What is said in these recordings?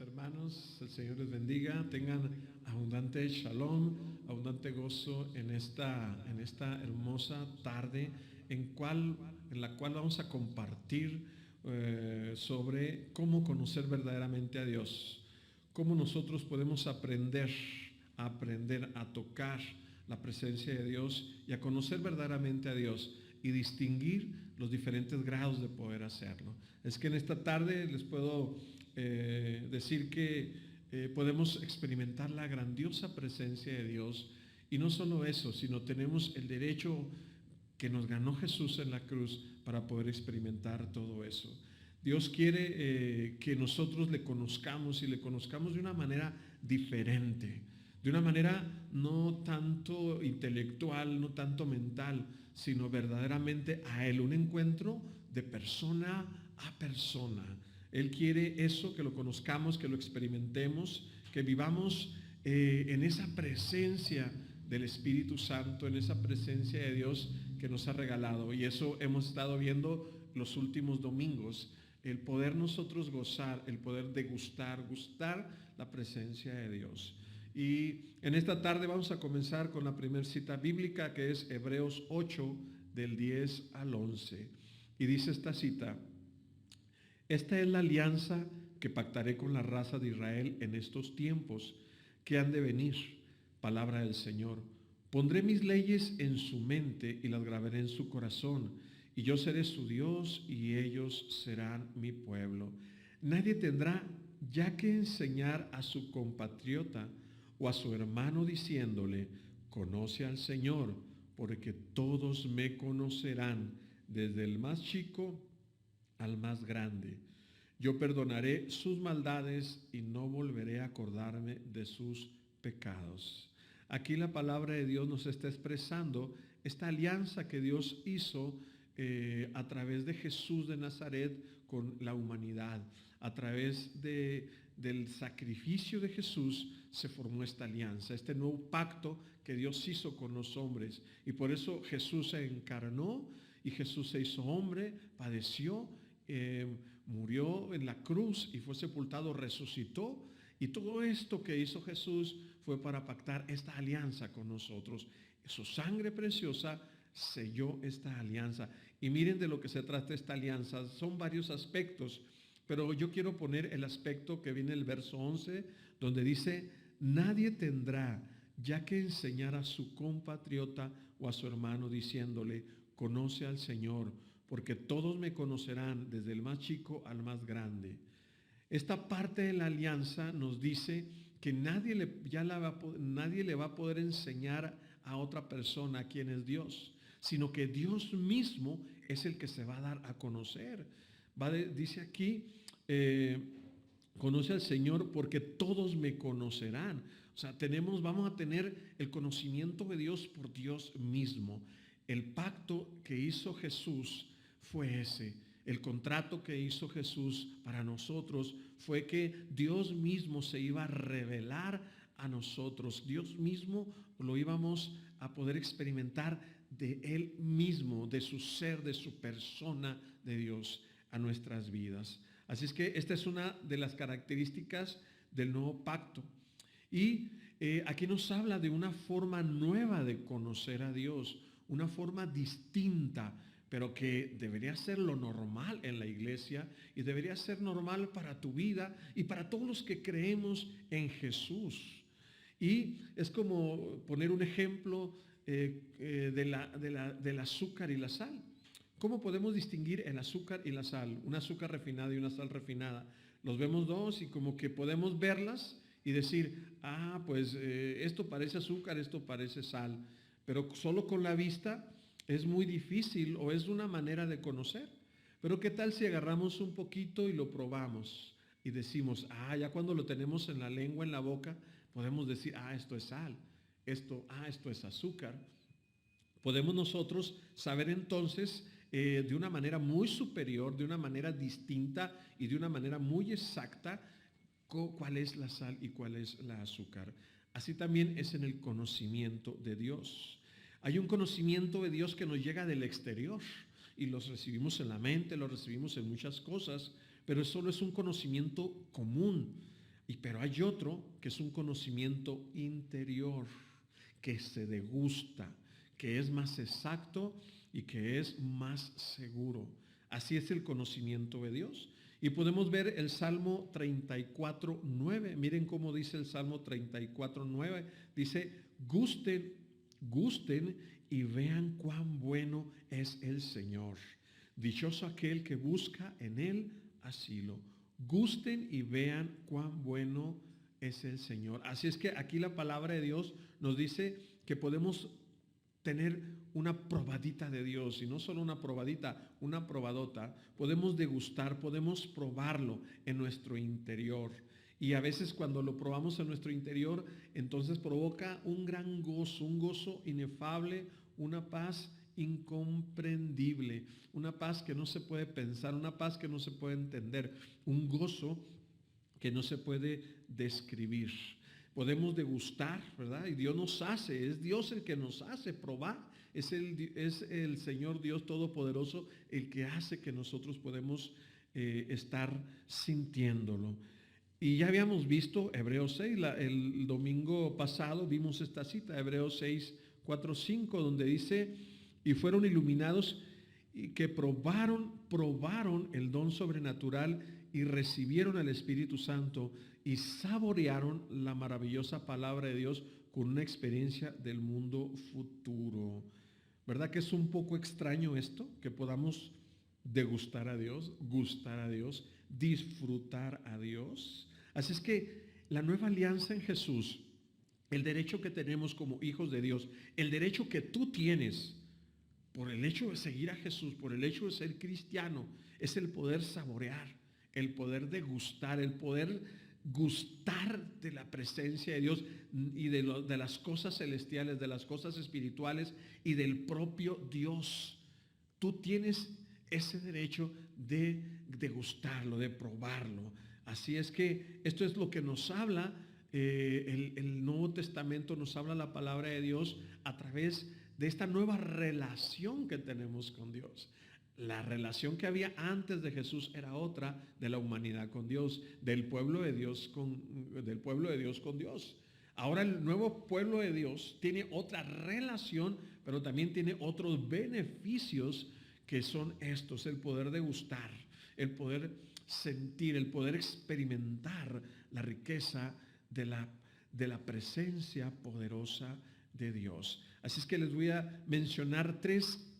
hermanos, el Señor les bendiga, tengan abundante shalom, abundante gozo en esta hermosa tarde en la cual vamos a compartir sobre cómo conocer verdaderamente a Dios, cómo nosotros podemos aprender a tocar la presencia de Dios y a conocer verdaderamente a Dios y distinguir los diferentes grados de poder hacerlo. Es que en esta tarde les puedo decir que podemos experimentar la grandiosa presencia de Dios, y no solo eso, sino tenemos el derecho que nos ganó Jesús en la cruz para poder experimentar todo eso. Dios quiere que nosotros le conozcamos, y le conozcamos de una manera diferente, de una manera no tanto intelectual, no tanto mental, sino verdaderamente a Él, un encuentro de persona a persona. Él quiere eso, que lo conozcamos, que lo experimentemos, que vivamos en esa presencia del Espíritu Santo, en esa presencia de Dios que nos ha regalado. Y eso hemos estado viendo los últimos domingos, el poder nosotros gozar, el poder degustar, gustar la presencia de Dios. Y en esta tarde vamos a comenzar con la primera cita bíblica, que es Hebreos 8, del 10 al 11. Y dice esta cita: esta es la alianza que pactaré con la raza de Israel en estos tiempos que han de venir. Palabra del Señor. Pondré mis leyes en su mente y las grabaré en su corazón, y yo seré su Dios y ellos serán mi pueblo. Nadie tendrá ya que enseñar a su compatriota o a su hermano diciéndole: conoce al Señor, porque todos me conocerán, desde el más chico al más grande. Yo perdonaré sus maldades y no volveré a acordarme de sus pecados. Aquí la palabra de Dios nos está expresando esta alianza que Dios hizo a través de Jesús de Nazaret con la humanidad. A través del sacrificio de Jesús se formó esta alianza, este nuevo pacto que Dios hizo con los hombres. Y por eso Jesús se encarnó y Jesús se hizo hombre, padeció, murió en la cruz y fue sepultado, resucitó. Y todo esto que hizo Jesús fue para pactar esta alianza con nosotros. Su sangre preciosa selló esta alianza. Y miren de lo que se trata esta alianza. Son varios aspectos, pero yo quiero poner el aspecto que viene en el verso 11, donde dice: nadie tendrá ya que enseñar a su compatriota o a su hermano diciéndole: conoce al Señor, porque todos me conocerán, desde el más chico al más grande. Esta parte de la alianza nos dice que nadie le va a poder enseñar a otra persona quién es Dios, sino que Dios mismo es el que se va a dar a conocer. Dice aquí, conoce al Señor porque todos me conocerán. O sea, vamos a tener el conocimiento de Dios por Dios mismo. El pacto que hizo Jesús fue ese. El contrato que hizo Jesús para nosotros fue que Dios mismo se iba a revelar a nosotros. Dios mismo lo íbamos a poder experimentar de Él mismo, de su ser, de su persona de Dios a nuestras vidas. Así es que esta es una de las características del nuevo pacto. Y aquí nos habla de una forma nueva de conocer a Dios, una forma distinta, pero que debería ser lo normal en la iglesia y debería ser normal para tu vida y para todos los que creemos en Jesús. Y es como poner un ejemplo del azúcar y la sal. ¿Cómo podemos distinguir el azúcar y la sal? Un azúcar refinado y una sal refinada. Los vemos dos y como que podemos verlas y decir: pues esto parece azúcar, esto parece sal. Pero solo con la vista es muy difícil, o es una manera de conocer. Pero ¿qué tal si agarramos un poquito y lo probamos y decimos: ya cuando lo tenemos en la lengua, en la boca, podemos decir: esto es sal, esto es azúcar? Podemos nosotros saber entonces de una manera muy superior, de una manera distinta y de una manera muy exacta cuál es la sal y cuál es la azúcar. Así también es en el conocimiento de Dios. Hay un conocimiento de Dios que nos llega del exterior y los recibimos en la mente, los recibimos en muchas cosas, pero eso no es un conocimiento común. Pero hay otro que es un conocimiento interior, que se degusta, que es más exacto y que es más seguro. Así es el conocimiento de Dios. Y podemos ver el Salmo 34:9. Miren cómo dice el Salmo 34:9. Dice, gusten y vean cuán bueno es el Señor. Dichoso aquel que busca en él asilo. Gusten y vean cuán bueno es el Señor. Así es que aquí la palabra de Dios nos dice que podemos tener una probadita de Dios, y no solo una probadita, una probadota. Podemos degustar, podemos probarlo en nuestro interior. Y a veces cuando lo probamos en nuestro interior, entonces provoca un gran gozo, un gozo inefable, una paz incomprendible, una paz que no se puede pensar, una paz que no se puede entender, un gozo que no se puede describir. Podemos degustar, ¿verdad? Y Dios nos hace, es Dios el que nos hace probar, es el Señor Dios Todopoderoso el que hace que nosotros podemos estar sintiéndolo. Y ya habíamos visto Hebreos 6, el domingo pasado vimos esta cita, Hebreos 6, 4, 5, donde dice, y fueron iluminados y que probaron el don sobrenatural y recibieron el Espíritu Santo y saborearon la maravillosa palabra de Dios con una experiencia del mundo futuro. ¿Verdad que es un poco extraño esto? Que podamos degustar a Dios, gustar a Dios, disfrutar a Dios. Así es que la nueva alianza en Jesús, el derecho que tenemos como hijos de Dios, el derecho que tú tienes por el hecho de seguir a Jesús, por el hecho de ser cristiano, es el poder saborear, el poder degustar, el poder gustar de la presencia de Dios y de las cosas celestiales, de las cosas espirituales y del propio Dios. Tú tienes ese derecho de degustarlo, de probarlo. Así es que esto es lo que nos habla el Nuevo Testamento, nos habla la palabra de Dios a través de esta nueva relación que tenemos con Dios. La relación que había antes de Jesús era otra, de la humanidad con Dios, del pueblo de Dios con Dios. Ahora el nuevo pueblo de Dios tiene otra relación, pero también tiene otros beneficios que son estos: el poder degustar, el poder sentir, el poder experimentar la riqueza de la presencia poderosa de Dios. Así es que les voy a mencionar tres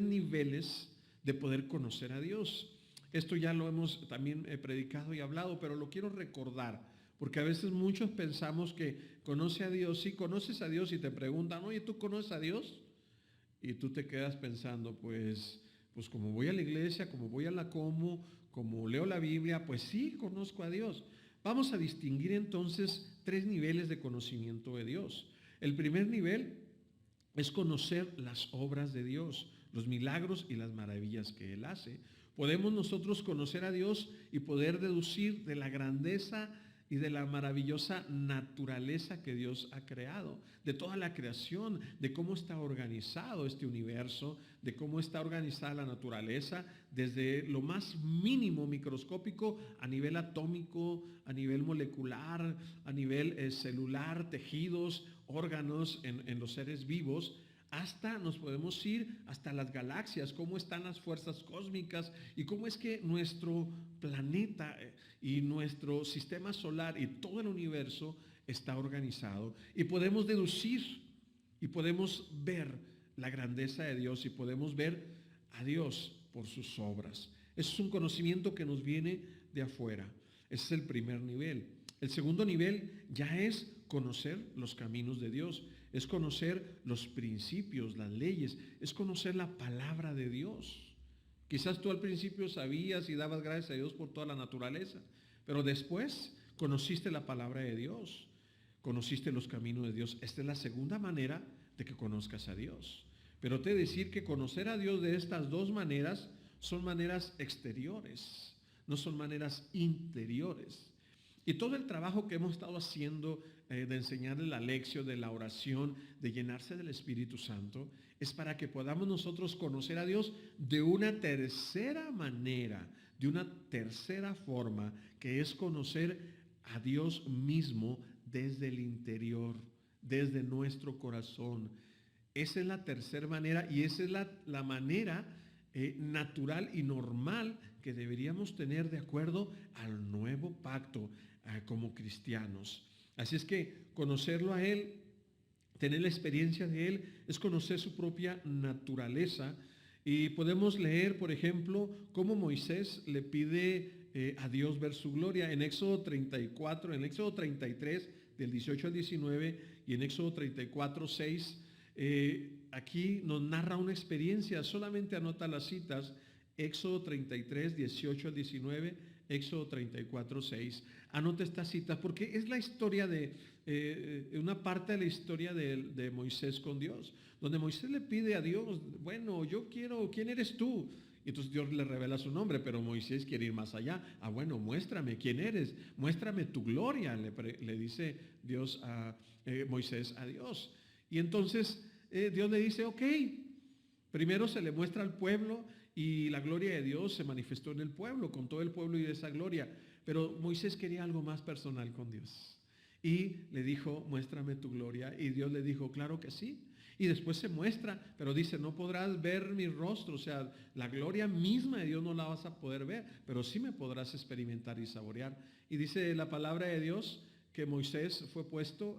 niveles de poder conocer a Dios. Esto ya lo hemos también predicado y hablado, pero lo quiero recordar, porque a veces muchos pensamos que conoce a Dios. Sí, conoces a Dios y te preguntan, oye, ¿tú conoces a Dios? Y tú te quedas pensando, pues como voy a la iglesia, como voy a la como leo la Biblia, pues sí, conozco a Dios. Vamos a distinguir entonces tres niveles de conocimiento de Dios. El primer nivel es conocer las obras de Dios, los milagros y las maravillas que Él hace. Podemos nosotros conocer a Dios y poder deducir de la grandeza y de la maravillosa naturaleza que Dios ha creado, de toda la creación, de cómo está organizado este universo, de cómo está organizada la naturaleza, desde lo más mínimo microscópico a nivel atómico, a nivel molecular, a nivel celular, tejidos, órganos en los seres vivos, hasta nos podemos ir hasta las galaxias, cómo están las fuerzas cósmicas y cómo es que nuestro planeta y nuestro sistema solar y todo el universo está organizado. Y podemos deducir y podemos ver la grandeza de Dios y podemos ver a Dios por sus obras. Eso es un conocimiento que nos viene de afuera. Ese es el primer nivel. El segundo nivel ya es conocer los caminos de Dios, es conocer los principios, las leyes, es conocer la palabra de Dios. Quizás tú al principio sabías y dabas gracias a Dios por toda la naturaleza, pero después conociste la palabra de Dios, conociste los caminos de Dios. Esta es la segunda manera de que conozcas a Dios. Pero te he de decir que conocer a Dios de estas dos maneras son maneras exteriores, no son maneras interiores. Y todo el trabajo que hemos estado haciendo de enseñarle la lección, de la oración, de llenarse del Espíritu Santo, es para que podamos nosotros conocer a Dios de una tercera manera, de una tercera forma, que es conocer a Dios mismo desde el interior, desde nuestro corazón. Esa es la tercera manera y esa es la manera natural y normal que deberíamos tener de acuerdo al nuevo pacto como cristianos. Así es que conocerlo a Él, tener la experiencia de Él, es conocer su propia naturaleza. Y podemos leer, por ejemplo, cómo Moisés le pide a Dios ver su gloria en Éxodo 34, en Éxodo 33, del 18 al 19, y en Éxodo 34, 6. Aquí nos narra una experiencia, solamente anota las citas: Éxodo 33, 18 al 19, Éxodo 34, 6. Anota estas citas porque es la historia una parte de la historia de Moisés con Dios, donde Moisés le pide a Dios, bueno, yo quiero, ¿quién eres tú? Y entonces Dios le revela su nombre, pero Moisés quiere ir más allá. Bueno, muéstrame quién eres, muéstrame tu gloria, le dice Dios a Moisés a Dios. Y entonces Dios le dice, ok, primero se le muestra al pueblo y la gloria de Dios se manifestó en el pueblo, con todo el pueblo y de esa gloria. Pero Moisés quería algo más personal con Dios. Y le dijo, muéstrame tu gloria. Y Dios le dijo, claro que sí. Y después se muestra, pero dice, no podrás ver mi rostro, o sea, la gloria misma de Dios no la vas a poder ver, pero sí me podrás experimentar y saborear. Y dice la palabra de Dios que Moisés fue puesto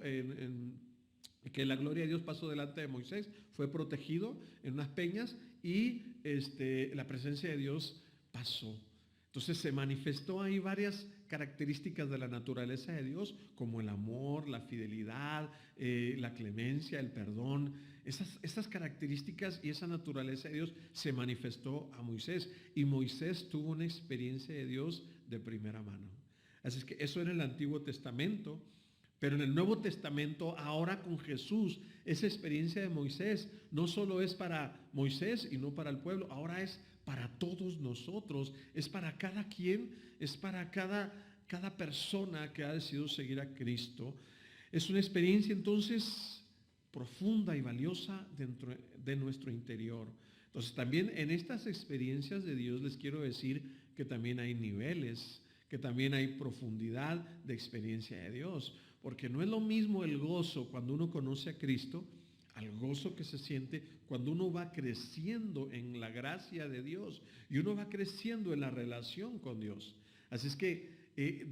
que la gloria de Dios pasó delante de Moisés, fue protegido en unas peñas y la presencia de Dios pasó. Entonces se manifestó ahí varias características de la naturaleza de Dios, como el amor, la fidelidad, la clemencia, el perdón. Esas características y esa naturaleza de Dios se manifestó a Moisés, y Moisés tuvo una experiencia de Dios de primera mano. Así es que eso en el Antiguo Testamento. Pero en el Nuevo Testamento, ahora con Jesús, esa experiencia de Moisés no solo es para Moisés y no para el pueblo, ahora es para todos nosotros, es para cada quien, es para cada persona que ha decidido seguir a Cristo. Es una experiencia entonces profunda y valiosa dentro de nuestro interior. Entonces también en estas experiencias de Dios les quiero decir que también hay niveles, que también hay profundidad de experiencia de Dios. Porque no es lo mismo el gozo cuando uno conoce a Cristo al gozo que se siente cuando uno va creciendo en la gracia de Dios y uno va creciendo en la relación con Dios. Así es que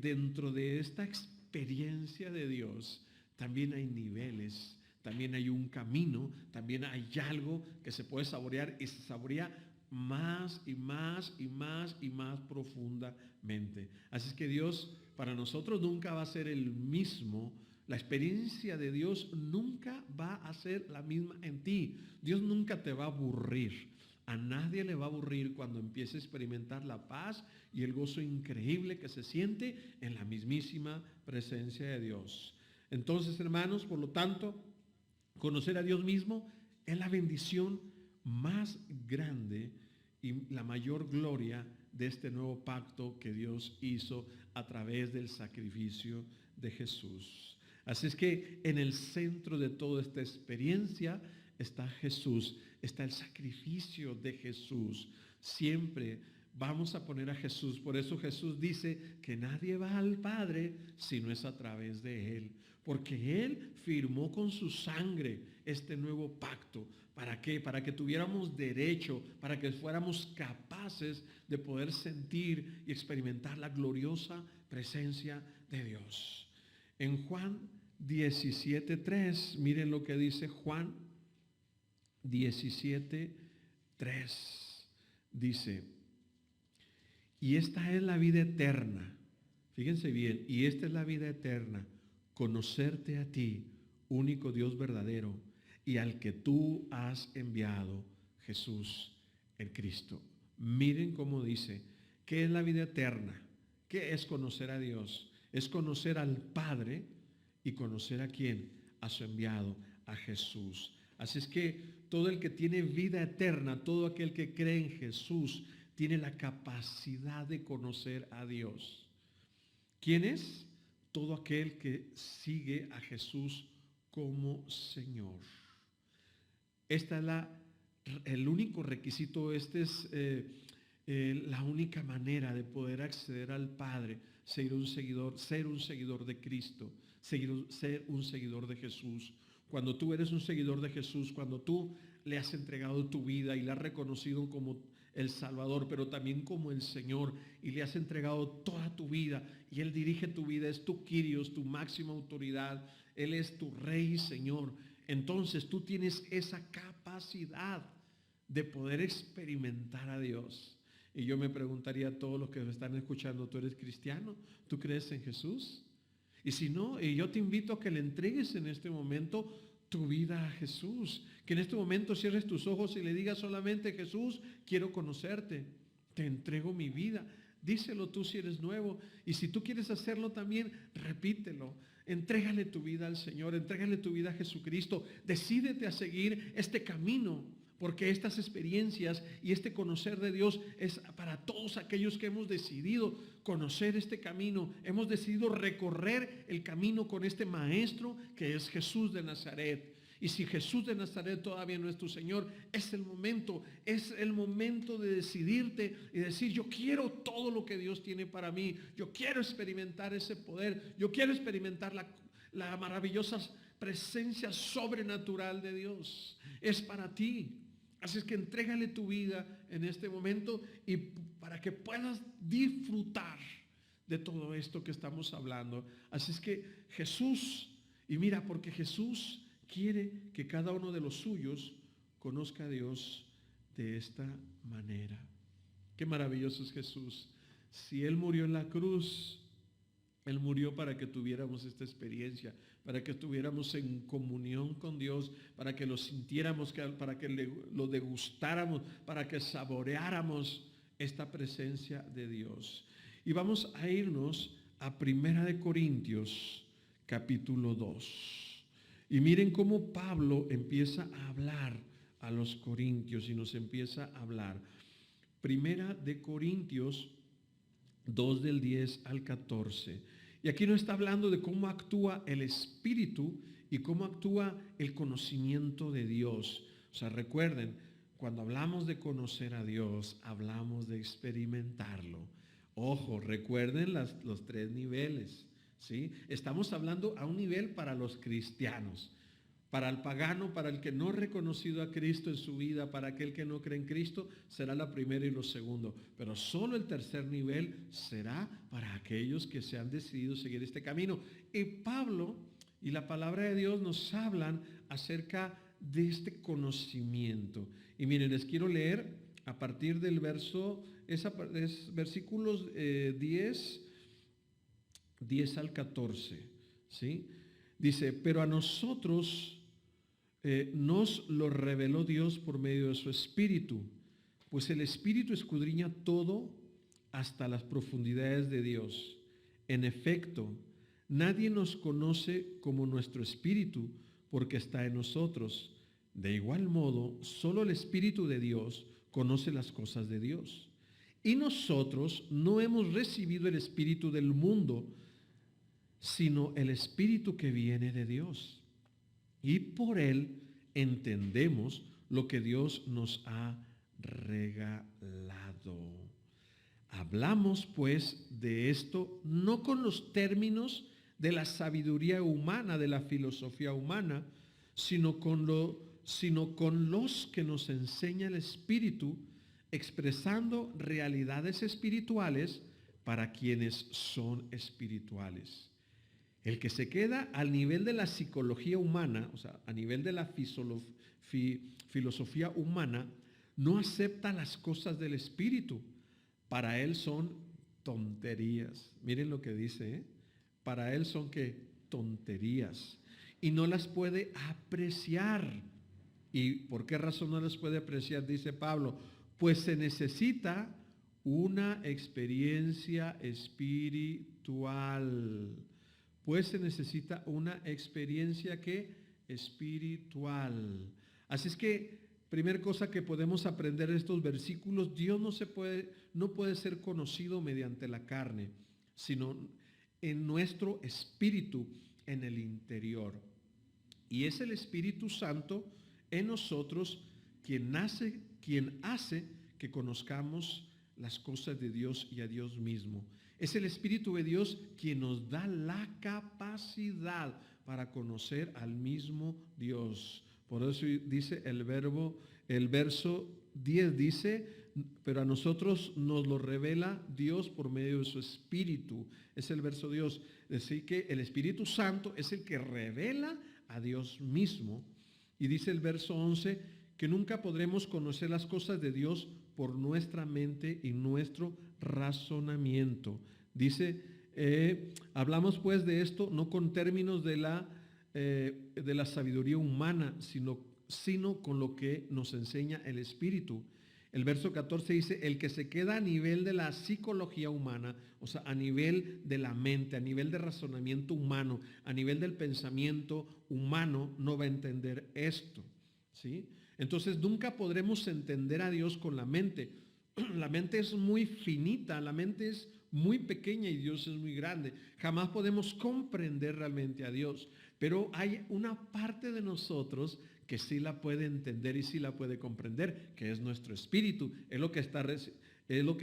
dentro de esta experiencia de Dios también hay niveles, también hay un camino, también hay algo que se puede saborear y se saborea más y más y más y más profundamente. Así es que Dios para nosotros nunca va a ser el mismo. La experiencia de Dios nunca va a ser la misma en ti. Dios nunca te va a aburrir. A nadie le va a aburrir cuando empiece a experimentar la paz y el gozo increíble que se siente en la mismísima presencia de Dios. Entonces, hermanos, por lo tanto, conocer a Dios mismo es la bendición más grande y la mayor gloria de este nuevo pacto que Dios hizo a través del sacrificio de Jesús. Así es que en el centro de toda esta experiencia está Jesús, está el sacrificio de Jesús. Siempre vamos a poner a Jesús. Por eso Jesús dice que nadie va al Padre si no es a través de Él. Porque Él firmó con su sangre este nuevo pacto. ¿Para qué? Para que tuviéramos derecho, para que fuéramos capaces de poder sentir y experimentar la gloriosa presencia de Dios. En Juan 17:3, miren lo que dice Juan 17:3. Dice, y esta es la vida eterna. Fíjense bien, y esta es la vida eterna, conocerte a ti, único Dios verdadero, y al que tú has enviado, Jesús el Cristo. Miren cómo dice, ¿qué es la vida eterna? ¿Qué es conocer a Dios? Es conocer al Padre y conocer a quién, a su enviado, a Jesús. Así es que todo el que tiene vida eterna, todo aquel que cree en Jesús, tiene la capacidad de conocer a Dios. ¿Quién es? Todo aquel que sigue a Jesús como Señor. Este es el único requisito, la única manera de poder acceder al Padre. ser un seguidor de Cristo, ser un seguidor de Jesús. Cuando tú eres un seguidor de Jesús, cuando tú le has entregado tu vida y le has reconocido como el Salvador, pero también como el Señor, y le has entregado toda tu vida, y Él dirige tu vida, es tu Kyrios, tu máxima autoridad, Él es tu Rey y Señor. Entonces tú tienes esa capacidad de poder experimentar a Dios. Y yo me preguntaría a todos los que me están escuchando, ¿tú eres cristiano? ¿Tú crees en Jesús? Y si no, yo te invito a que le entregues en este momento tu vida a Jesús. Que en este momento cierres tus ojos y le digas solamente: Jesús, quiero conocerte. Te entrego mi vida. Díselo tú si eres nuevo. Y si tú quieres hacerlo también, repítelo. Entrégale tu vida al Señor. Entrégale tu vida a Jesucristo. Decídete a seguir este camino. Porque estas experiencias y este conocer de Dios es para todos aquellos que hemos decidido conocer este camino. Hemos decidido recorrer el camino con este maestro que es Jesús de Nazaret. Y si Jesús de Nazaret todavía no es tu Señor, es el momento de decidirte y decir: yo quiero todo lo que Dios tiene para mí. Yo quiero experimentar ese poder. Yo quiero experimentar la maravillosa presencia sobrenatural de Dios. Es para ti. Así es que entrégale tu vida en este momento y para que puedas disfrutar de todo esto que estamos hablando. Así es que Jesús, y mira, porque Jesús quiere que cada uno de los suyos conozca a Dios de esta manera. Qué maravilloso es Jesús. Si Él murió en la cruz, Él murió para que tuviéramos esta experiencia, para que estuviéramos en comunión con Dios, para que lo sintiéramos, para que lo degustáramos, para que saboreáramos esta presencia de Dios. Y vamos a irnos a 1 Corintios capítulo 2. Y miren cómo Pablo empieza a hablar a los corintios y nos empieza a hablar. 1 Corintios 2 del 10 al 14. Y aquí nos está hablando de cómo actúa el Espíritu y cómo actúa el conocimiento de Dios. O sea, recuerden, cuando hablamos de conocer a Dios, hablamos de experimentarlo. Ojo, recuerden los 3 niveles, ¿sí? Estamos hablando a un nivel para los cristianos. Para el pagano, para el que no ha reconocido a Cristo en su vida, para aquel que no cree en Cristo, será la primera y lo segundo. Pero solo el tercer nivel será para aquellos que se han decidido seguir este camino. Y Pablo y la palabra de Dios nos hablan acerca de este conocimiento. Y miren, les quiero leer a partir del versículos 10 al 14. ¿Sí? Dice: pero a nosotros nos lo reveló Dios por medio de su Espíritu, pues el Espíritu escudriña todo hasta las profundidades de Dios. En efecto, nadie nos conoce como nuestro Espíritu, porque está en nosotros. De igual modo, solo el Espíritu de Dios conoce las cosas de Dios. Y nosotros no hemos recibido el Espíritu del mundo, sino el Espíritu que viene de Dios. Y por Él entendemos lo que Dios nos ha regalado. Hablamos pues de esto no con los términos de la sabiduría humana, de la filosofía humana, sino con los que nos enseña el Espíritu, expresando realidades espirituales para quienes son espirituales. El que se queda al nivel de la psicología humana, o sea, a nivel de la filosofía humana, no acepta las cosas del Espíritu. Para él son tonterías. Miren lo que dice, ¿eh? Para él son ¿qué? Tonterías. Y no las puede apreciar. ¿Y por qué razón no las puede apreciar? Dice Pablo, pues se necesita una experiencia espiritual. Pues se necesita una experiencia espiritual. Así es que, primera cosa que podemos aprender de estos versículos, Dios no puede ser conocido mediante la carne, sino en nuestro espíritu, en el interior. Y es el Espíritu Santo en nosotros quien hace que conozcamos las cosas de Dios y a Dios mismo. Es el Espíritu de Dios quien nos da la capacidad para conocer al mismo Dios. Por eso dice el verso 10 dice, pero a nosotros nos lo revela Dios por medio de su Espíritu. Es el verso Dios. Es decir, que el Espíritu Santo es el que revela a Dios mismo. Y dice el verso 11 que nunca podremos conocer las cosas de Dios por nuestra mente y nuestro razonamiento. Dice, hablamos pues de esto no con términos de la sabiduría humana, sino con lo que nos enseña el Espíritu. El verso 14 dice, el que se queda a nivel de la psicología humana, o sea, a nivel de la mente, a nivel de razonamiento humano, a nivel del pensamiento humano, no va a entender esto, ¿sí? Entonces nunca podremos entender a Dios con la mente. La mente es muy finita, la mente es muy pequeña y Dios es muy grande. Jamás podemos comprender realmente a Dios, pero hay una parte de nosotros que sí la puede entender y sí la puede comprender, que es nuestro espíritu. Es lo que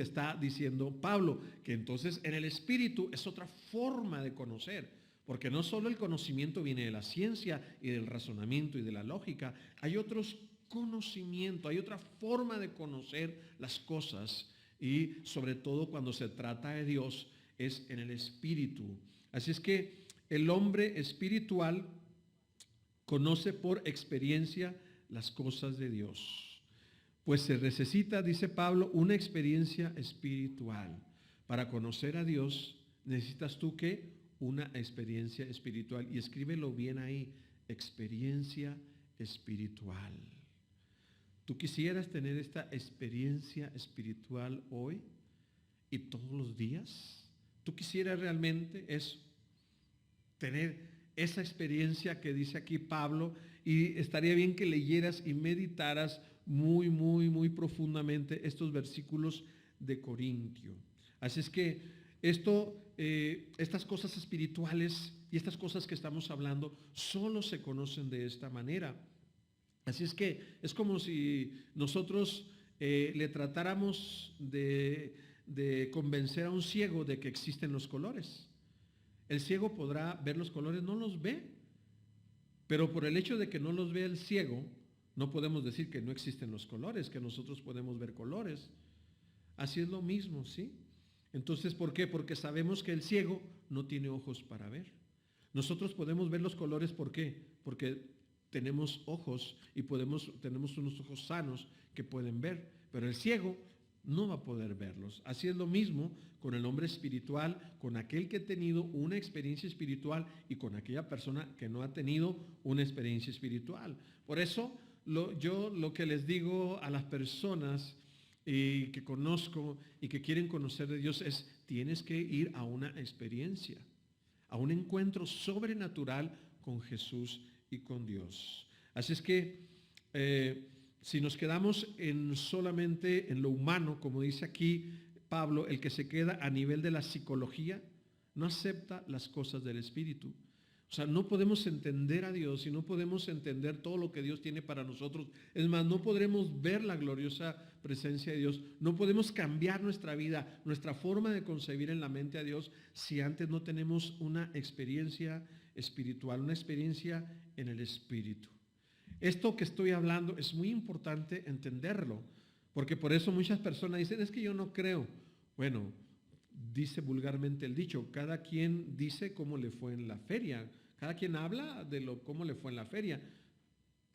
está diciendo Pablo, que entonces en el espíritu es otra forma de conocer, porque no solo el conocimiento viene de la ciencia y del razonamiento y de la lógica, hay otros conocimientos, hay otra forma de conocer las cosas, y sobre todo cuando se trata de Dios es en el espíritu. Así es que el hombre espiritual conoce por experiencia las cosas de Dios. Pues se necesita, dice Pablo, una experiencia espiritual. Para conocer a Dios necesitas tú ¿qué? Una experiencia espiritual. Y escríbelo bien ahí, experiencia espiritual. ¿Tú quisieras tener esta experiencia espiritual hoy y todos los días? ¿Tú quisieras realmente eso? Tener esa experiencia que dice aquí Pablo, y estaría bien que leyeras y meditaras muy, muy, muy profundamente estos versículos de Corintio. Así es que estas cosas espirituales y estas cosas que estamos hablando solo se conocen de esta manera. Así es que es como si nosotros le tratáramos de convencer a un ciego de que existen los colores. El ciego podrá ver los colores, no los ve, pero por el hecho de que no los ve el ciego, no podemos decir que no existen los colores, que nosotros podemos ver colores. Así es lo mismo, ¿sí? Entonces, ¿por qué? Porque sabemos que el ciego no tiene ojos para ver. Nosotros podemos ver los colores, ¿por qué? Porque tenemos ojos y tenemos unos ojos sanos que pueden ver, pero el ciego no va a poder verlos. Así es lo mismo con el hombre espiritual, con aquel que ha tenido una experiencia espiritual y con aquella persona que no ha tenido una experiencia espiritual. Por eso yo lo que les digo a las personas que conozco y que quieren conocer de Dios es: tienes que ir a una experiencia, a un encuentro sobrenatural con Jesús y con Dios. Así es que si nos quedamos solamente en lo humano, como dice aquí Pablo, el que se queda a nivel de la psicología no acepta las cosas del Espíritu. O sea, no podemos entender a Dios y no podemos entender todo lo que Dios tiene para nosotros. Es más, no podremos ver la gloriosa presencia de Dios. No podemos cambiar nuestra vida, nuestra forma de concebir en la mente a Dios, si antes no tenemos una experiencia espiritual, una experiencia en el Espíritu. Esto que estoy hablando es muy importante entenderlo, porque por eso muchas personas dicen: es que yo no creo. Bueno, dice vulgarmente el dicho, cada quien dice cómo le fue en la feria, cada quien habla de cómo le fue en la feria,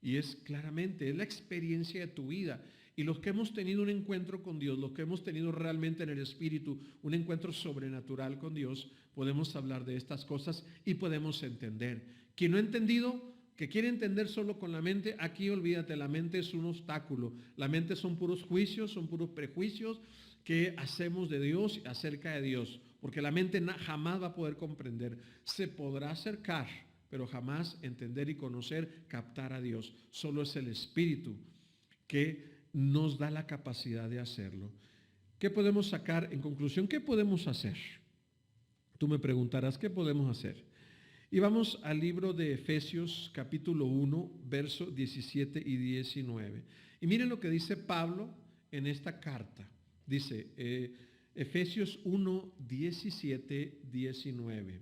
y es claramente, es la experiencia de tu vida. Y los que hemos tenido un encuentro con Dios, los que hemos tenido realmente en el Espíritu un encuentro sobrenatural con Dios, podemos hablar de estas cosas y podemos entender. Quien no ha entendido, que quiere entender solo con la mente, aquí olvídate, la mente es un obstáculo. La mente son puros juicios, son puros prejuicios que hacemos de Dios, acerca de Dios, porque la mente jamás va a poder comprender. Se podrá acercar, pero jamás entender y conocer, captar a Dios. Solo es el Espíritu que nos da la capacidad de hacerlo. ¿Qué podemos sacar en conclusión? ¿Qué podemos hacer? Tú me preguntarás, ¿qué podemos hacer? Y vamos al libro de Efesios capítulo 1, versos 17 y 19. Y miren lo que dice Pablo en esta carta. Dice, Efesios 1, 17, 19.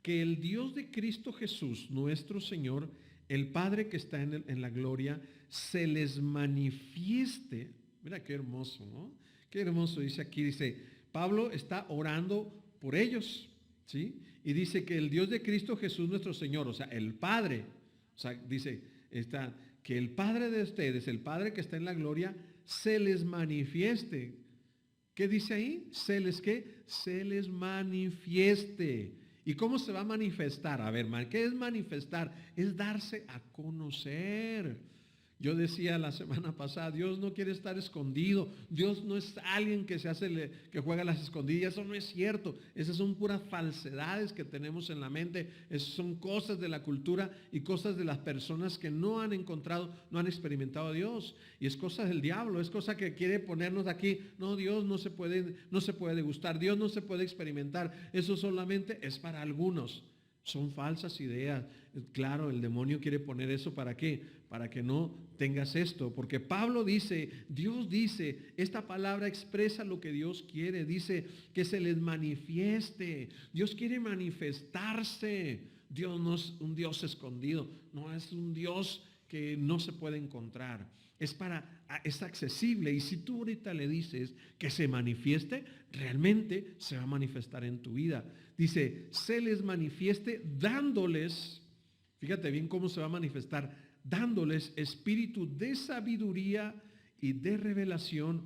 Que el Dios de Cristo Jesús, nuestro Señor, el Padre que está en la gloria, se les manifieste. Mira qué hermoso, ¿no? Qué hermoso dice aquí, dice, Pablo está orando por ellos, ¿sí? Y dice que el Dios de Cristo Jesús, nuestro Señor, o sea, el Padre, o sea, dice, que el Padre de ustedes, el Padre que está en la gloria, se les manifieste. ¿Qué dice ahí? ¿Qué? Se les manifieste. ¿Y cómo se va a manifestar? A ver, ¿qué es manifestar? Es darse a conocer. Yo decía la semana pasada, Dios no quiere estar escondido. Dios no es alguien que que juega a las escondidas. Eso no es cierto. Esas son puras falsedades que tenemos en la mente. Esas son cosas de la cultura y cosas de las personas que no han encontrado, no han experimentado a Dios. Y es cosa del diablo, es cosa que quiere ponernos aquí. No, Dios no se puede degustar. Dios no se puede experimentar. Eso solamente es para algunos. Son falsas ideas. Claro, el demonio quiere poner eso ¿para qué? Para que no tengas esto. Porque Pablo dice, Dios dice, esta palabra expresa lo que Dios quiere. Dice que se les manifieste. Dios quiere manifestarse. Dios no es un Dios escondido. No es un Dios que no se puede encontrar. Es accesible. Y si tú ahorita le dices que se manifieste, realmente se va a manifestar en tu vida. Dice, se les manifieste dándoles, fíjate bien cómo se va a manifestar, dándoles espíritu de sabiduría y de revelación.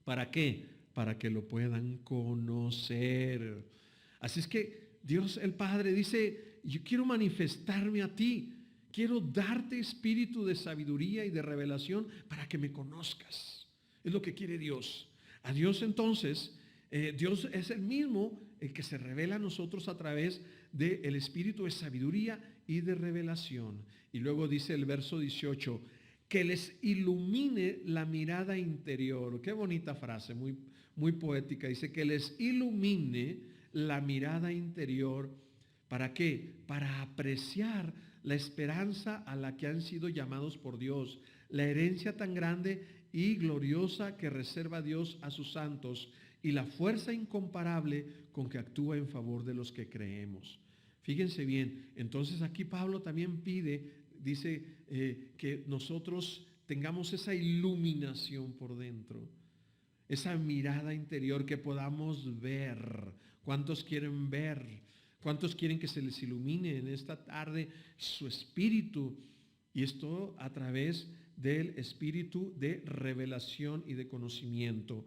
¿Para qué? Para que lo puedan conocer. Así es que Dios el Padre dice, yo quiero manifestarme a ti. Quiero darte espíritu de sabiduría y de revelación para que me conozcas. Es lo que quiere Dios. A Dios entonces, Dios es el mismo el que se revela a nosotros a través del espíritu de sabiduría y de revelación. Y luego dice el verso 18, que les ilumine la mirada interior. Qué bonita frase, muy, muy poética. Dice que les ilumine la mirada interior. ¿Para qué? Para apreciar la esperanza a la que han sido llamados por Dios, la herencia tan grande y gloriosa que reserva Dios a sus santos y la fuerza incomparable con que actúa en favor de los que creemos. Fíjense bien, entonces aquí Pablo también dice que nosotros tengamos esa iluminación por dentro, esa mirada interior que podamos ver. ¿Cuántos quieren ver? ¿Cuántos quieren que se les ilumine en esta tarde su espíritu? Y esto a través del espíritu de revelación y de conocimiento.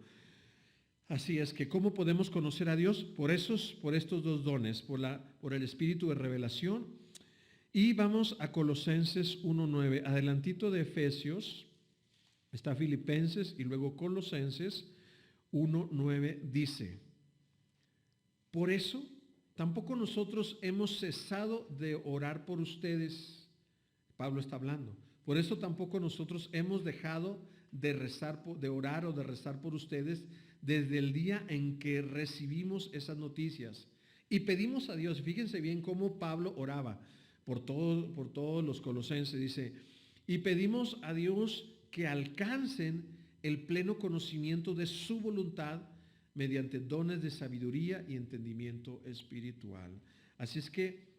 Así es que, ¿cómo podemos conocer a Dios? Por estos dos dones, por el espíritu de revelación. Y vamos a Colosenses 1:9. Adelantito de Efesios está Filipenses y luego Colosenses 1:9 dice, por eso tampoco nosotros hemos cesado de orar por ustedes. Pablo está hablando. Por eso tampoco nosotros hemos dejado de orar o de rezar por ustedes desde el día en que recibimos esas noticias. Y pedimos a Dios, fíjense bien cómo Pablo oraba por todos los colosenses, dice, y pedimos a Dios que alcancen el pleno conocimiento de su voluntad mediante dones de sabiduría y entendimiento espiritual. Así es que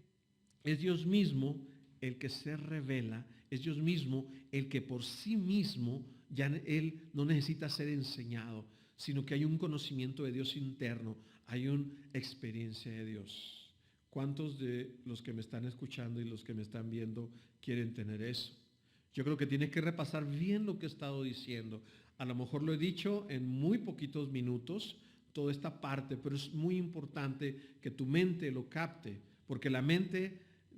es Dios mismo el que se revela, es Dios mismo el que por sí mismo ya Él no necesita ser enseñado, sino que hay un conocimiento de Dios interno, hay una experiencia de Dios. ¿Cuántos de los que me están escuchando y los que me están viendo quieren tener eso? Yo creo que tienes que repasar bien lo que he estado diciendo. A lo mejor lo he dicho en muy poquitos minutos, toda esta parte, pero es muy importante que tu mente lo capte, porque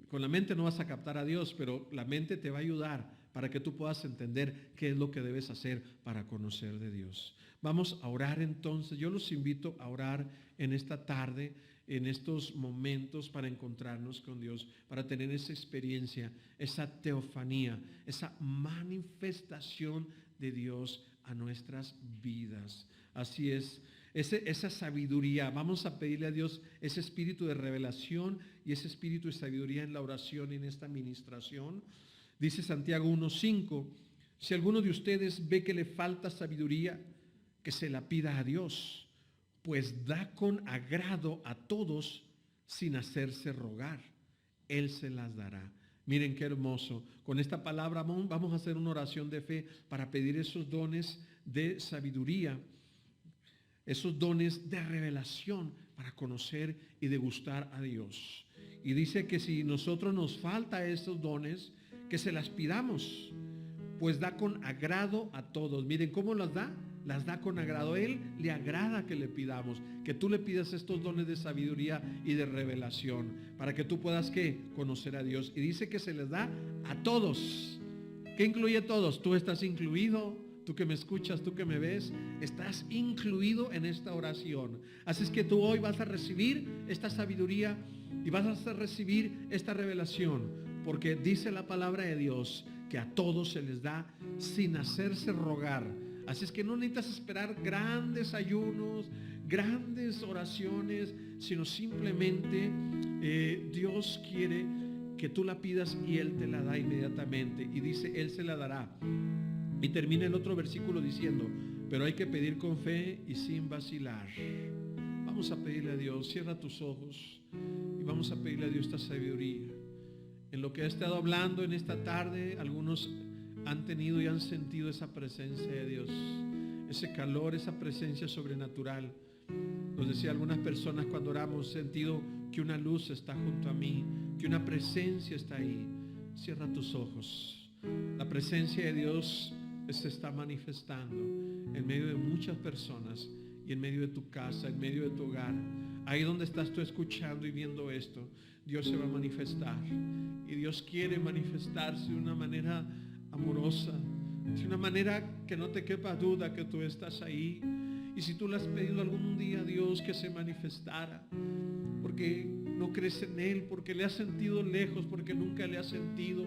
con la mente no vas a captar a Dios, pero la mente te va a ayudar para que tú puedas entender qué es lo que debes hacer para conocer de Dios. Vamos a orar entonces. Yo los invito a orar en esta tarde, en estos momentos para encontrarnos con Dios, para tener esa experiencia, esa teofanía, esa manifestación de Dios a nuestras vidas. Así es. Esa sabiduría, vamos a pedirle a Dios ese espíritu de revelación y ese espíritu de sabiduría en la oración y en esta administración. Dice Santiago 1:5, si alguno de ustedes ve que le falta sabiduría, que se la pida a Dios, pues da con agrado a todos sin hacerse rogar. Él se las dará. Miren qué hermoso. Con esta palabra vamos a hacer una oración de fe para pedir esos dones de sabiduría, esos dones de revelación para conocer y degustar a Dios. Y dice que si nosotros nos falta esos dones, que se las pidamos, pues da con agrado a todos. Miren cómo las da. Las da con agrado. Él le agrada que le pidamos, que tú le pidas estos dones de sabiduría y de revelación, para que tú puedas ¿qué? Conocer a Dios. Y dice que se les da a todos. ¿Qué incluye a todos? Tú estás incluido, tú que me escuchas, tú que me ves, estás incluido en esta oración. Así es que tú hoy vas a recibir esta sabiduría y vas a recibir esta revelación, porque dice la palabra de Dios que a todos se les da sin hacerse rogar. Así es que no necesitas esperar grandes ayunos, grandes oraciones, sino simplemente Dios quiere que tú la pidas y Él te la da inmediatamente. Y dice, Él se la dará. Y termina el otro versículo diciendo, pero hay que pedir con fe y sin vacilar. Vamos a pedirle a Dios, cierra tus ojos y vamos a pedirle a Dios esta sabiduría. En lo que he estado hablando en esta tarde, algunos han tenido y han sentido esa presencia de Dios, ese calor, esa presencia sobrenatural. Nos decía algunas personas cuando oramos, sentido que una luz está junto a mí, que una presencia está ahí. Cierra tus ojos. La presencia de Dios se está manifestando en medio de muchas personas y en medio de tu casa, en medio de tu hogar. Ahí donde estás tú escuchando y viendo esto, Dios se va a manifestar. Y Dios quiere manifestarse de una manera amorosa, de una manera que no te quepa duda que tú estás ahí. Y si tú le has pedido algún día a Dios que se manifestara, porque no crees en Él, porque le has sentido lejos, porque nunca le has sentido,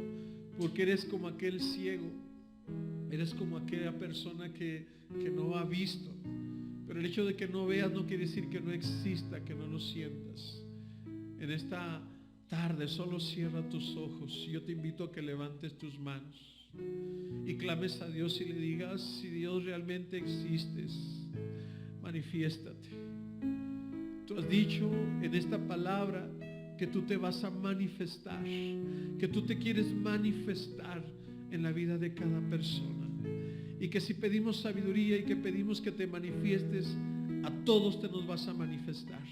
porque eres como aquel ciego, eres como aquella persona que no ha visto. Pero el hecho de que no veas no quiere decir que no exista, que no lo sientas. En esta tarde solo cierra tus ojos. Yo te invito a que levantes tus manos y clames a Dios y le digas, si Dios realmente existes, manifiéstate. Tú has dicho en esta palabra que tú te vas a manifestar, que tú te quieres manifestar en la vida de cada persona, y que si pedimos sabiduría y que pedimos que te manifiestes, a todos te nos vas a manifestar.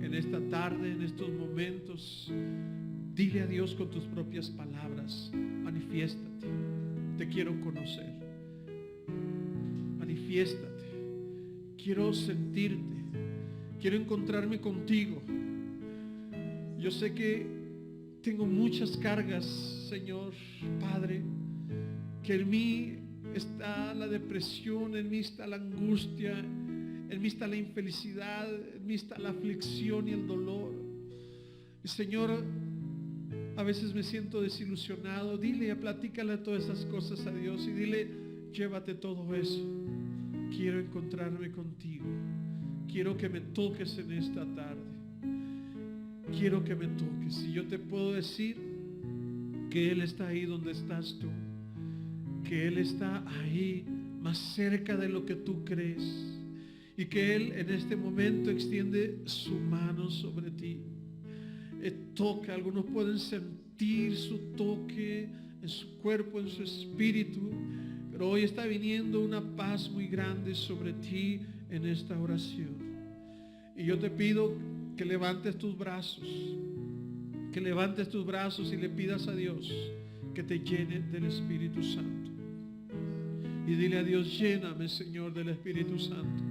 En esta tarde, en estos momentos, dile a Dios con tus propias palabras, manifiéstate, te quiero conocer, manifiéstate, quiero sentirte, quiero encontrarme contigo. Yo sé que tengo muchas cargas, Señor Padre, que en mí está la depresión, en mí está la angustia, en mí está la infelicidad, en mí está la aflicción y el dolor. Y Señor, a veces me siento desilusionado. Dile, platícale todas esas cosas a Dios y dile, llévate todo eso. Quiero encontrarme contigo. Quiero que me toques en esta tarde. Quiero que me toques. Y yo te puedo decir que Él está ahí donde estás tú, que Él está ahí más cerca de lo que tú crees, y que Él en este momento extiende su mano sobre ti. Toca, algunos pueden sentir su toque en su cuerpo, en su espíritu, pero hoy está viniendo una paz muy grande sobre ti en esta oración. Y yo te pido que levantes tus brazos, y le pidas a Dios que te llene del Espíritu Santo. Y dile a Dios, lléname, Señor, del Espíritu Santo.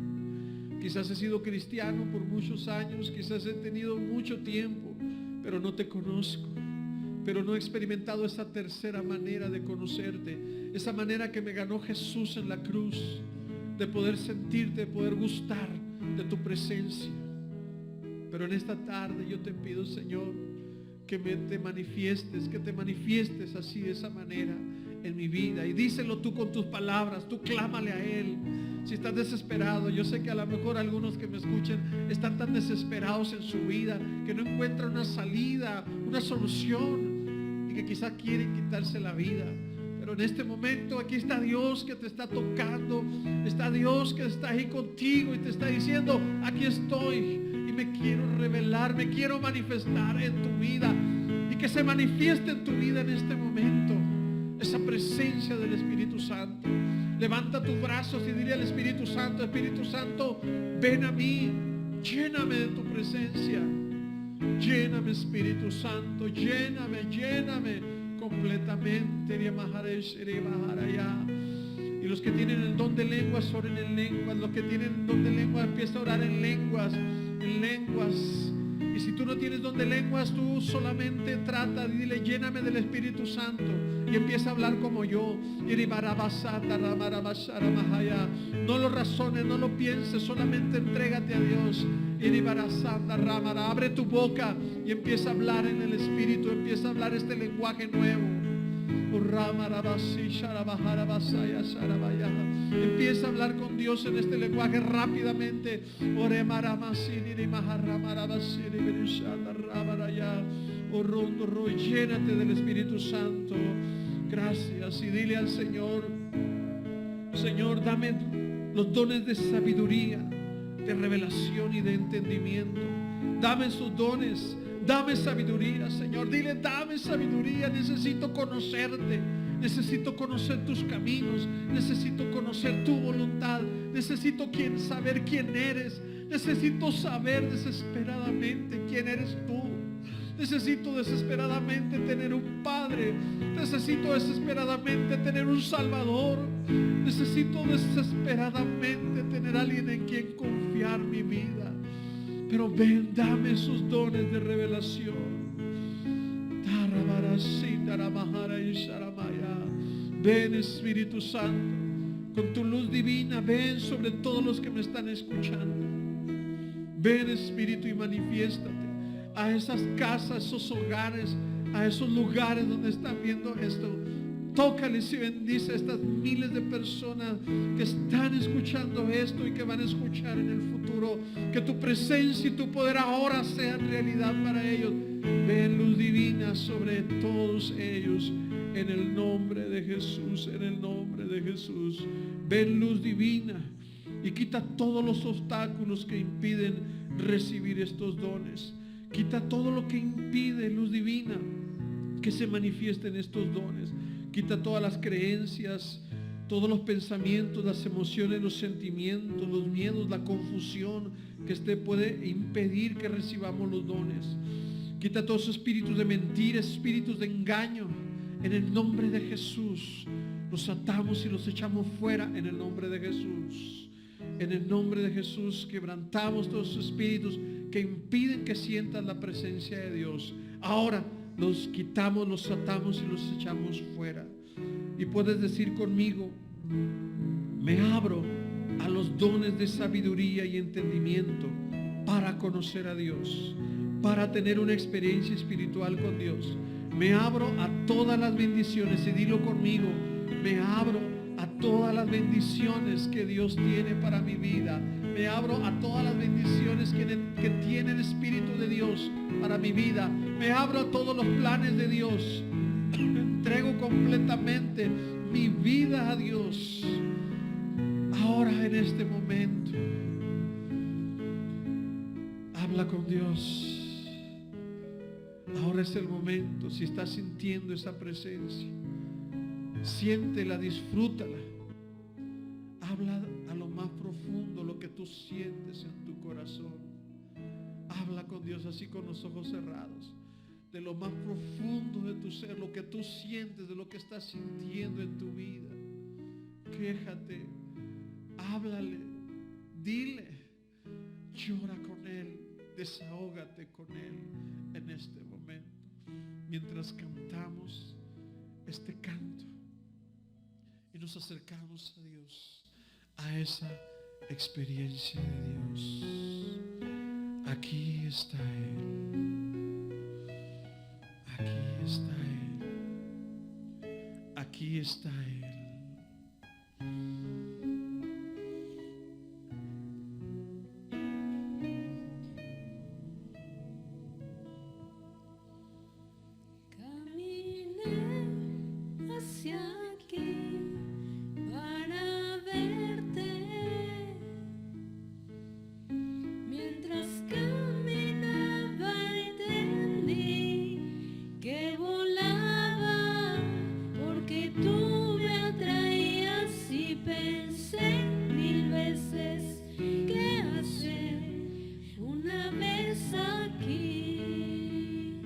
Quizás he sido cristiano por muchos años, quizás he tenido mucho tiempo, pero no te conozco, pero no he experimentado esa tercera manera de conocerte, esa manera que me ganó Jesús en la cruz, de poder sentirte, de poder gustar de tu presencia. Pero en esta tarde yo te pido, Señor, que te manifiestes así, de esa manera en mi vida. Y díselo tú con tus palabras, tú clámale a Él. Si estás desesperado, yo sé que a lo mejor algunos que me escuchen están tan desesperados en su vida que no encuentran una salida, una solución, y que quizás quieren quitarse la vida. Pero en este momento aquí está Dios que te está tocando, está Dios que está ahí contigo y te está diciendo: aquí estoy y me quiero revelar, me quiero manifestar en tu vida, y que se manifieste en tu vida en este momento esa presencia del Espíritu Santo. Levanta tus brazos y dile al Espíritu Santo: Espíritu Santo, ven a mí, lléname de tu presencia. Lléname, Espíritu Santo, lléname, lléname completamente. Y los que tienen el don de lenguas, oren en lenguas. Los que tienen el don de lenguas, empieza a orar en lenguas, en lenguas. Y si tú no tienes don de lenguas, tú solamente trata, dile: lléname del Espíritu Santo, y empieza a hablar como yo. No lo razones, no lo pienses, solamente entrégate a Dios. Abre tu boca y empieza a hablar en el Espíritu, empieza a hablar este lenguaje nuevo. Empieza a hablar con Dios en este lenguaje rápidamente. Llénate del Espíritu Santo. Gracias. Y dile al Señor: Señor, dame los dones de sabiduría, de revelación y de entendimiento. Dame sus dones. Dame sabiduría, Señor. Dile: dame sabiduría. Necesito conocerte. Necesito conocer tus caminos. Necesito conocer tu voluntad. Necesito saber quién eres. Necesito saber desesperadamente quién eres tú. Necesito desesperadamente tener un Padre. Necesito desesperadamente tener un Salvador. Necesito desesperadamente tener alguien en quien confiar mi vida. Pero ven, dame esos dones de revelación. Ven, Espíritu Santo, con tu luz divina. Ven sobre todos los que me están escuchando. Ven, Espíritu, y manifiéstate a esas casas, esos hogares, a esos lugares donde están viendo esto. Tócales y bendice a estas miles de personas que están escuchando esto y que van a escuchar en el futuro. Que tu presencia y tu poder ahora sean realidad para ellos. Ven luz divina sobre todos ellos, en el nombre de Jesús, en el nombre de Jesús. Ven luz divina y quita todos los obstáculos que impiden recibir estos dones. Quita todo lo que impide, luz divina, que se manifiesten estos dones. Quita todas las creencias, todos los pensamientos, las emociones, los sentimientos, los miedos, la confusión que puede impedir que recibamos los dones. Quita todos esos espíritus de mentira, espíritus de engaño. En el nombre de Jesús los atamos y los echamos fuera en el nombre de Jesús. En el nombre de Jesús quebrantamos todos esos espíritus que impiden que sientas la presencia de Dios. Ahora los quitamos, los atamos y los echamos fuera. Y puedes decir conmigo: me abro a los dones de sabiduría y entendimiento para conocer a Dios, para tener una experiencia espiritual con Dios. Me abro a todas las bendiciones. Y dilo conmigo: me abro a todas las bendiciones que Dios tiene para mi vida. Me abro a todas las bendiciones que tiene el Espíritu de Dios para mi vida. Me abro a todos los planes de Dios. Entrego completamente mi vida a Dios. Ahora, en este momento, habla con Dios. Ahora es el momento. Si estás sintiendo esa presencia, siéntela, disfrútala. Habla a lo más profundo lo que tú sientes en tu corazón. Habla con Dios así, con los ojos cerrados. De lo más profundo de tu ser, lo que tú sientes, de lo que estás sintiendo en tu vida. Quéjate, háblale, dile, llora con Él, desahógate con Él en este momento. Mientras cantamos este canto y nos acercamos a Dios, a esa experiencia de Dios. Aquí está Él. Aquí está Él. Aquí está Él. Caminé hacia aquí para verte. pensé 1000 veces qué hacer una vez aquí,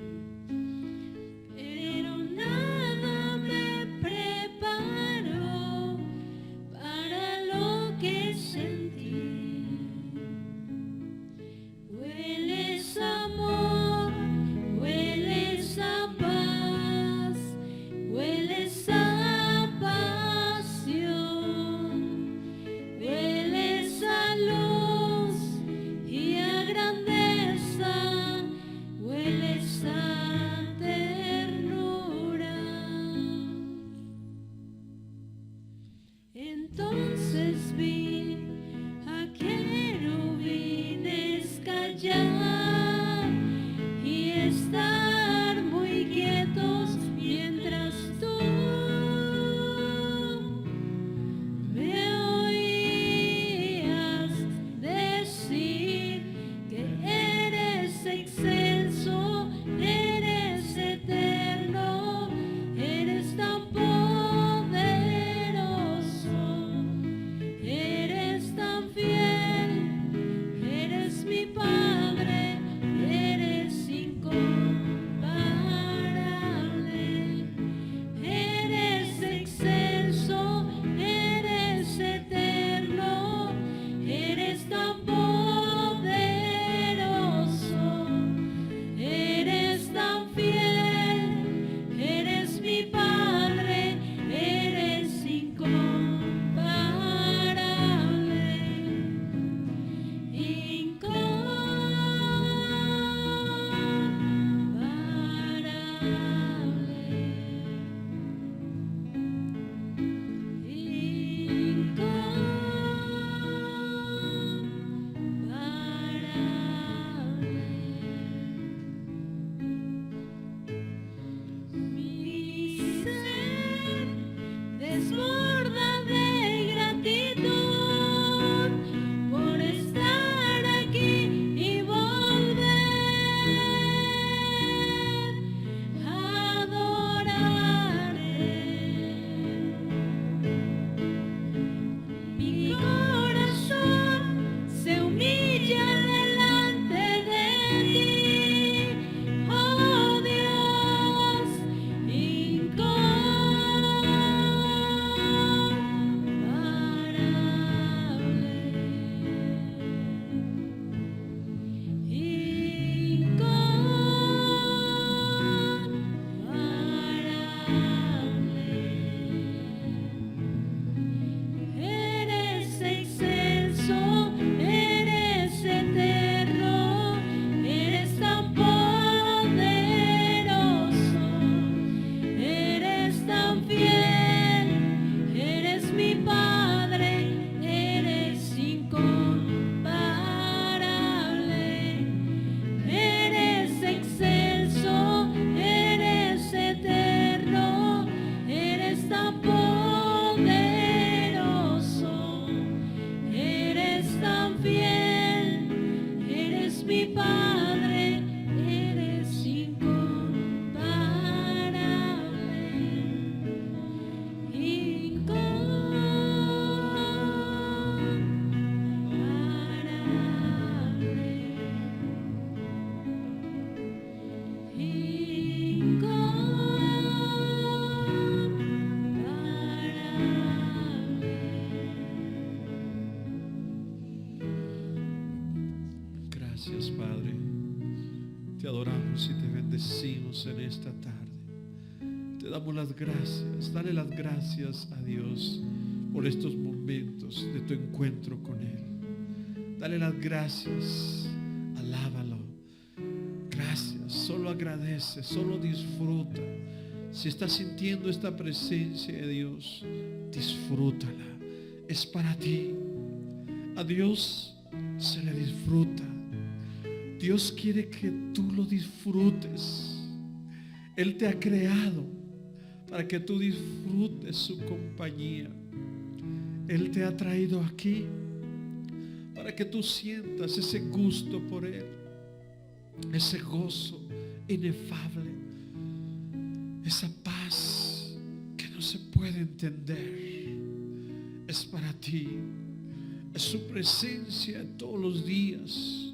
pero nada me preparó para lo que sentí. Hueles amor, hueles a paz, hueles a pasión, hueles a luz y a grandeza, hueles a ternura. Entonces vi a querubines callar y estar muy quietos mientras tú me oías decir que eres excelso, eres eterno, eres tan poderoso, eres tan fiel, eres mi Padre, eres incomparable, eres excelso, eres eterno, eres tan poderoso, eres tan fiel, eres mi Padre, eres incomparable, mi ser desborda de gratitud por estar aquí y volver a adorarte. Mi corazón se humilla delante de ti, oh Dios, eres excelso, eres eterno, eres tan poderoso, eres tan fiel, eres mi Padre, eres incomparable, eres excelso, eres eterno, eres tan poderoso, eres tan fiel, eres mi Padre, eres Gracias, Padre. Te adoramos y te bendecimos en esta tarde. Te damos las gracias. Dale las gracias a Dios por estos momentos de tu encuentro con Él. Dale las gracias. Alábalo. Gracias. Solo agradece, solo disfruta. Si estás sintiendo esta presencia de Dios, disfrútala. Es para ti. A Dios se le disfruta. Dios quiere que tú lo disfrutes. Él te ha creado para que tú disfrutes su compañía. Él te ha traído aquí para que tú sientas ese gusto por Él, ese gozo inefable, esa paz que no se puede entender, es para ti. Es su presencia todos los días,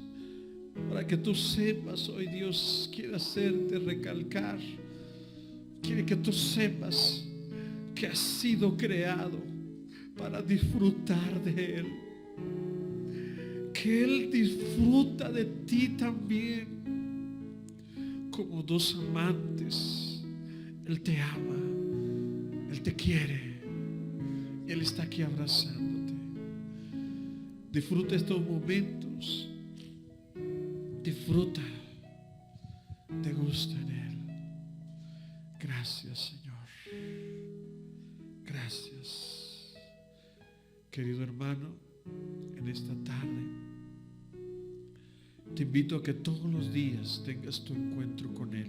para que tú sepas. Hoy Dios quiere hacerte recalcar, quiere que tú sepas que has sido creado para disfrutar de Él, que Él disfruta de ti también. Como dos amantes, Él te ama, Él te quiere, Él está aquí abrazándote. Disfruta estos momentos, disfruta, te gusta en Él. Gracias, Señor, gracias. Querido hermano, en esta tarde te invito a que todos los días tengas tu encuentro con Él,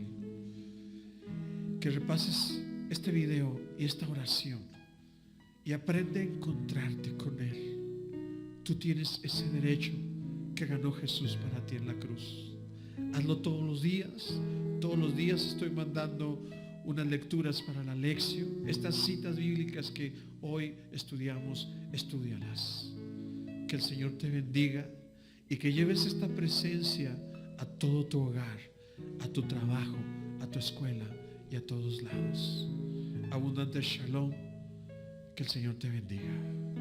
que repases este video y esta oración y aprende a encontrarte con Él. Tú tienes ese derecho que ganó Jesús para ti en la cruz. Hazlo todos los días. Todos los días estoy mandando unas lecturas para la lección. Estas citas bíblicas que hoy estudiamos, estúdialas. Que el Señor te bendiga y que lleves esta presencia a todo tu hogar, a tu trabajo, a tu escuela y a todos lados. Abundante shalom. Que el Señor te bendiga.